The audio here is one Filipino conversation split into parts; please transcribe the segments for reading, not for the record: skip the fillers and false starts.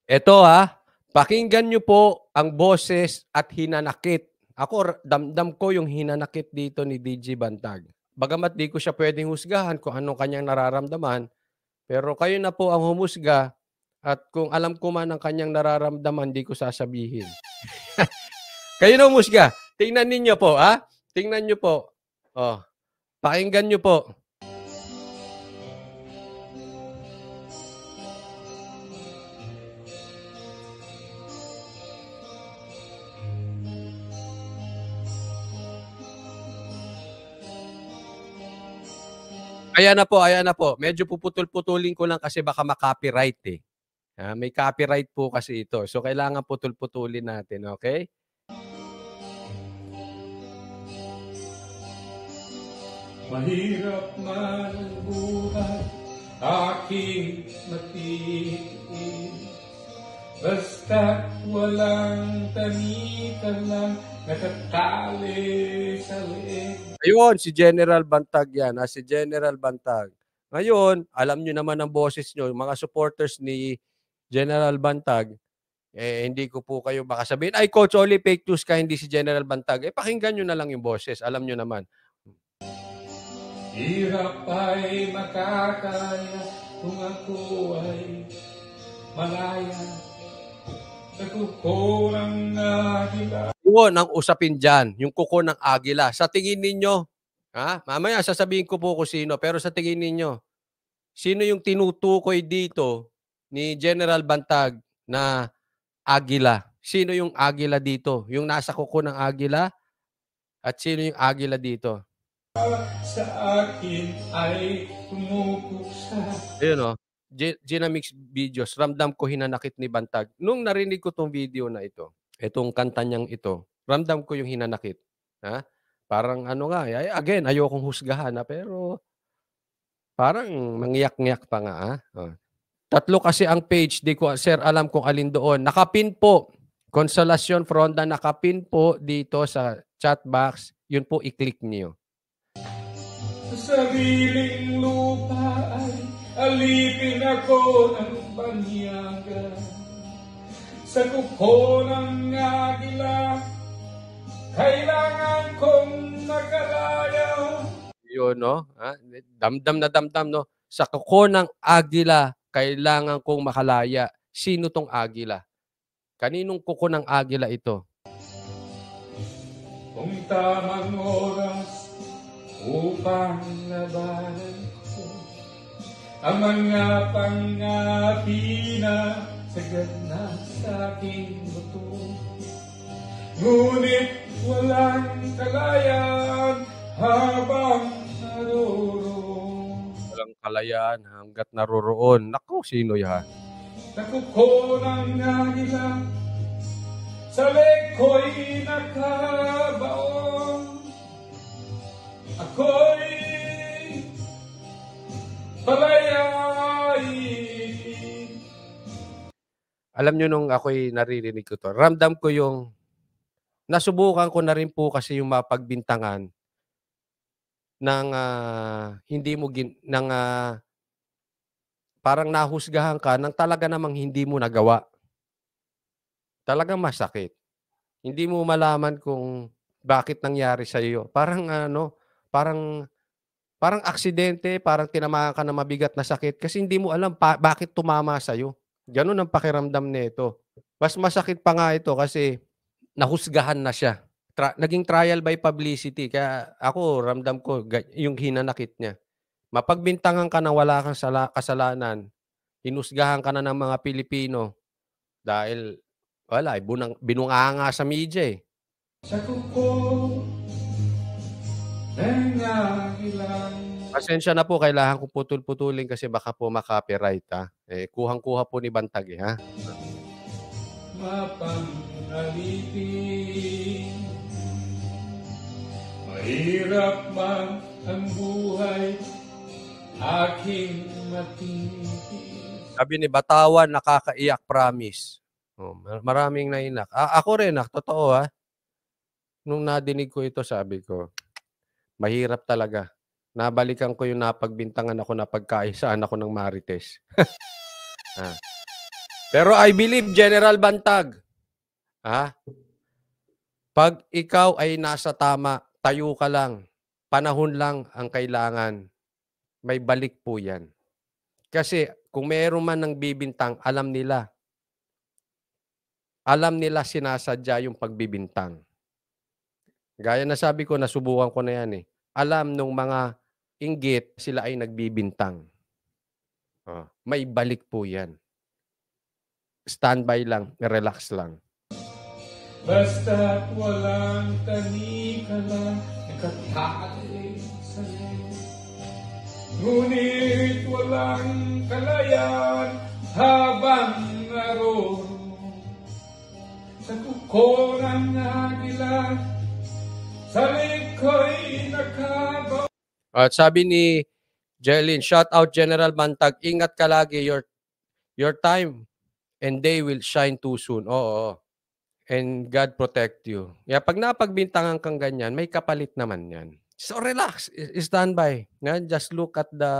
Eto pakinggan niyo po ang boses at hinanakit. Ako damdam ko yung hinanakit dito ni DJ Bantag. Bagamat di ko siya puwedeng husgahan kung anong kanyang nararamdaman, pero kayo na po ang humusga at kung alam ko man ang kanyang nararamdaman, di ko sasabihin. Kayo na humusga. Tingnan ninyo po, tingnan niyo po. Oh, pakinggan niyo po. Ayan na po. Medyo puputol-putulin ko lang kasi baka ma-copyright, eh. May copyright po kasi ito. So, kailangan putol-putulin natin, okay? Mahirap man ang buhay, aking matitiin. Basta't walang tanika lang nakatali sa leeg. Ayun, si General Bantag yan, si General Bantag. Ngayon, alam niyo naman ang boses niyo, mga supporters ni General Bantag, hindi ko po kayo baka sabihin, "Ay Coach Oli, fake news ka, hindi si General Bantag." Pakinggan niyo na lang yung boses, alam niyo naman. Hirap ay makakaya kung ako ay malaya sa kuko ng agila. Yun ang usapin diyan, yung kuko ng agila. Sa tingin ninyo, mamaya sasabihin ko po kung sino, pero sa tingin ninyo, sino yung tinutukoy dito ni General Bantag na agila? Sino yung agila dito? Yung nasa kuko ng agila at sino yung agila dito? Sa akin ay tumupuksa. Ayun Ginamix Videos, ramdam ko hinanakit ni Bantag. Nung narinig ko 'tong video na ito, itong kanta niyang ito, ramdam ko yung hinanakit, Parang ano nga, again ayokong husgahan, pero parang mangiyak-ngiyak pa nga, oh. 3 kasi ang page, di ko sir alam kung alin doon. Nakapin po, Consolacion Fronda, nakapin po dito sa chat box, yun po i-click niyo. Sa sariling lupa ay alipin ako ng banyaga. Sa kuko ng agila, kailangan kong makalaya. Yun damdam na damdam sa kuko ng agila, kailangan kong makalaya. Sino 'tong agila? Kaninong kuko ng agila ito? Kung tamang oras upang labanan ko ang mga pangapi na sagad na sa aking buto. Ngunit walang kalayan habang naroroon. Walang kalayaan hangga't naroroon. Naku, sino yan? Nakuko ng agila, sa leg ko'y nakabaon. Ako'y palayain. Alam niyo nung ako'y naririnig ko 'to, ramdam ko yung nasubukan ko na rin po kasi yung mapagbintangan ng, hindi mo parang nahusgahan ka ng talaga namang hindi mo nagawa. Talagang masakit. Hindi mo malaman kung bakit nangyari sa'yo. Parang parang parang aksidente, parang tinamaan ka ng mabigat na sakit kasi hindi mo alam bakit tumama sa'yo. Gano'n ang pakiramdam nito. Mas masakit pa nga ito kasi nahusgahan na siya. Naging trial by publicity kaya ako ramdam ko yung hinanakit niya. Mapagbintangan ka na wala kang kasalanan, hinusgahan ka na ng mga Pilipino dahil wala, binunganga sa media, eh. Sa kuko ng agilang. Pasensya na po, kailangan ko putol-putulin kasi baka po ma-copyright, kuhang-kuha po ni Bantag, Mapangalipin. Mahirap man ang buhay, aking matitis. Sabi ni Batawan, nakakaiyak, promise. Maraming naiyak. Ako rin, totoo, nung nadinig ko ito sabi ko, mahirap talaga. Nabalikan ko yung napagbintangan ako, napagkaisaan ako ng Marites. Pero I believe, General Bantag, pag ikaw ay nasa tama, tayo ka lang, panahon lang ang kailangan, may balik po yan. Kasi kung meron man ng bibintang, alam nila sinasadya yung pagbibintang. Gaya na sabi ko, nasubukan ko na yan eh. Alam nung mga inggit, sila ay nagbibintang. May balik po yan. Standby lang, relax lang. Basta't walang tanikala, nakatali sa'yo. Ngunit walang kalayan habang naroon sa kuko ng agila, sa liko'y nakabaw. At sabi ni Jelyn, shout out General Bantag, ingat ka lagi, your time and day will shine too soon. Oo. And God protect you. Yeah, pag napagbintangan kang ganyan, may kapalit naman yan. So relax, stand by. Just look at the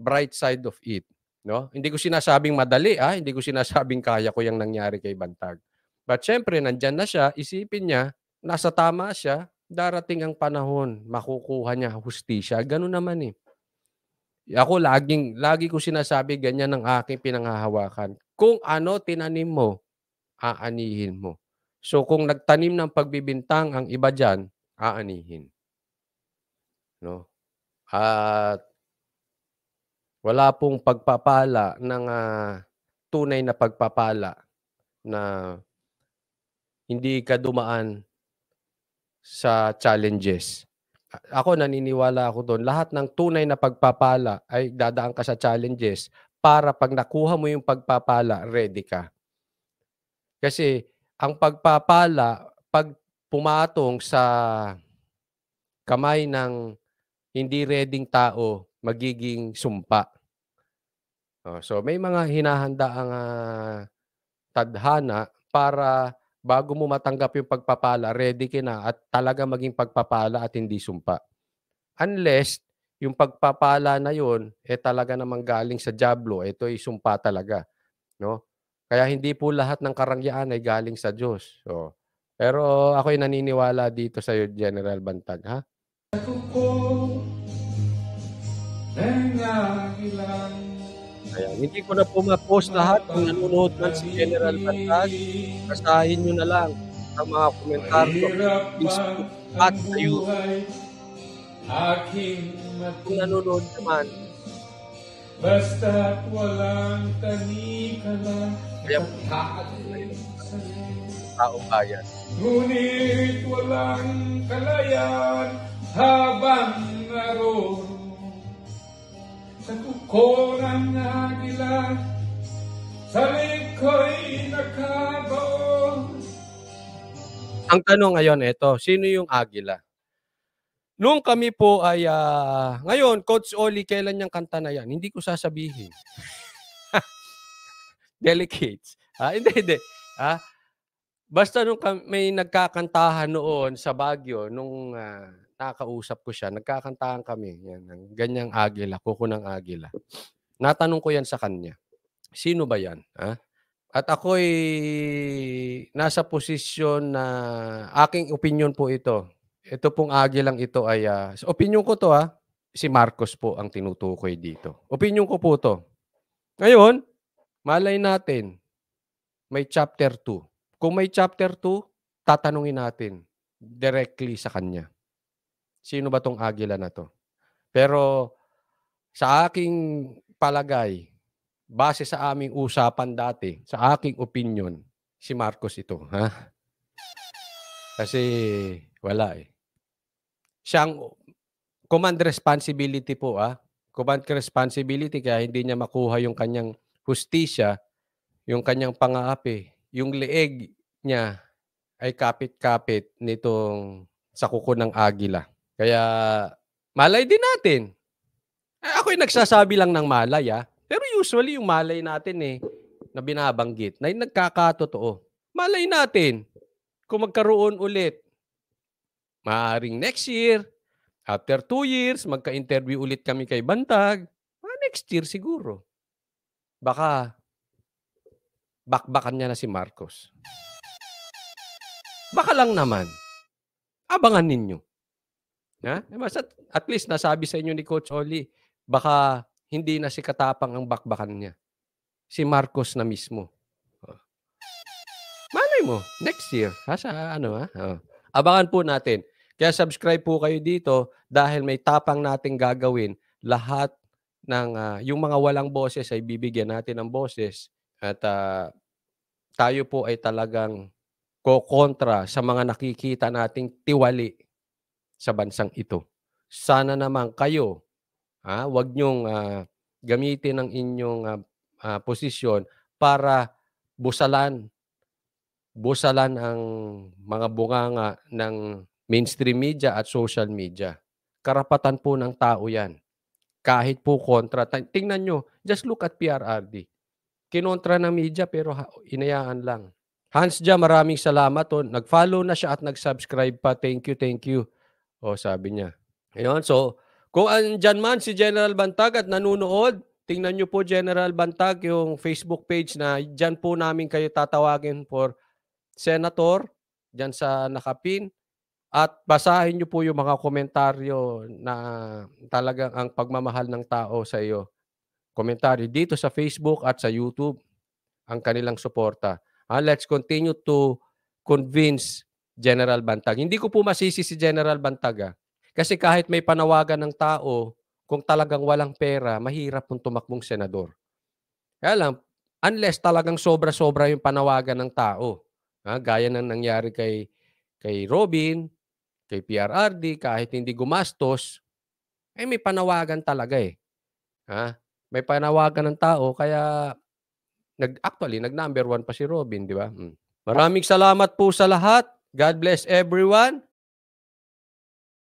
bright side of it. No? Hindi ko sinasabing madali, hindi ko sinasabing kaya ko yung nangyari kay Bantag. But syempre, nandyan na siya, isipin niya, nasa tama siya, darating ang panahon, makukuha niya hustisya. Ganun naman eh. Ako lagi ko sinasabi, ganyan ang aking pinanghahawakan. Kung ano tinanim mo, aanihin mo. So kung nagtanim ng pagbibintang ang iba diyan, aanihin. No? At wala pong pagpapala ng tunay na pagpapala na hindi ka dumaan sa challenges. Ako naniniwala ako doon. Lahat ng tunay na pagpapala ay dadaan ka sa challenges para pag nakuha mo yung pagpapala, ready ka. Kasi ang pagpapala, pag pumatong sa kamay ng hindi reading tao, magiging sumpa. So may mga hinahanda ang tadhana para bago mo matanggap yung pagpapala, ready ka na at talaga maging pagpapala at hindi sumpa. Unless yung pagpapala na yun, talaga namang galing sa dyablo, ito ay sumpa talaga. No? Kaya hindi po lahat ng karangyaan ay galing sa Diyos. So, pero ako'y naniniwala dito sa iyo, General Bantag, ha? Kaya hindi ko na po ma-post lahat. Kung nanonood man si General Bantag, basahin nyo na lang ang mga komentaryo sa Facebook at sa YouTube. Kung nanonood naman, basta't walang tanikala, kaya taong bayan. Ngunit walang kalayan habang naroon sa kuko ng agila, sa liko'y nakabaon. Ang tanong ngayon, sino yung agila? Nung kami po ay, ngayon, Coach Oli, kailan yung kanta na yan? Hindi ko sasabihin. Delicates. Hindi. Basta nung may nagkakantahan noon sa Baguio, nung nakausap ko siya, nagkakantahan kami. Yan, ng ganyang agila, kuko ng agila. Natanong ko yan sa kanya. Sino ba yan? At ako'y nasa posisyon na aking opinion po ito. Ito pong agilang ito ay, opinion ko to si Marcos po ang tinutukoy dito. Opinion ko po to. Ngayon, malay natin, may chapter 2. Kung may chapter 2, tatanungin natin directly sa kanya. Sino ba tong agila na to? Pero sa aking palagay, base sa aming usapan dati, sa aking opinion, si Marcos ito. Kasi wala eh. Siyang command responsibility po command responsibility kaya hindi niya makuha yung kanyang hustisya, yung kanyang pang-aapi, yung leeg niya ay kapit-kapit nitong sa kuko ng agila. Kaya malay din natin. Ako'y nagsasabi lang ng malay pero usually yung malay natin na binabanggit na yung nagkakatotoo. Malay natin kung magkaroon ulit. Maaaring next year, after 2 years, magka-interview ulit kami kay Bantag. Next year siguro. Baka bakbakan niya na si Marcos. Baka lang naman, abangan ninyo. At least nasabi sa inyo ni Coach Oli, baka hindi na si Katapang ang bakbakan niya. Si Marcos na mismo. Malay mo, next year. Abangan po natin. Kaya subscribe po kayo dito dahil may tapang nating gagawin. Lahat ng yung mga walang boses ay bibigyan natin ng boses. At tayo po ay talagang kokontra sa mga nakikita nating tiwali sa bansang ito. Sana naman kayo, wag niyong gamitin ang inyong posisyon para busalan ang mga bunganga ng mainstream media at social media. Karapatan po ng tao yan. Kahit po kontra. Tingnan nyo, just look at PRRD. Kinontra ng media pero inayaan lang. Hans Jia, maraming salamat. Nag-follow na siya at nag-subscribe pa. Thank you. Sabi niya. Ayun, so, kung andyan man si General Bantag at nanunood, tingnan nyo po General Bantag yung Facebook page na dyan po namin kayo tatawagin for Senator, dyan sa nakapin. At basahin nyo po yung mga komentaryo na talagang ang pagmamahal ng tao sa iyo. Komentaryo dito sa Facebook at sa YouTube, ang kanilang suporta. Let's continue to convince General Bantag. Hindi ko po masisi si General Bantag. Kasi kahit may panawagan ng tao, kung talagang walang pera, mahirap pong tumakbong senador. Kaya lang, unless talagang sobra-sobra yung panawagan ng tao. Gaya ng nangyari kay Robin, kay PRRD, kahit hindi gumastos, may panawagan talaga eh. May panawagan ng tao, kaya nag-number 1 pa si Robin, di ba? Maraming salamat po sa lahat. God bless everyone.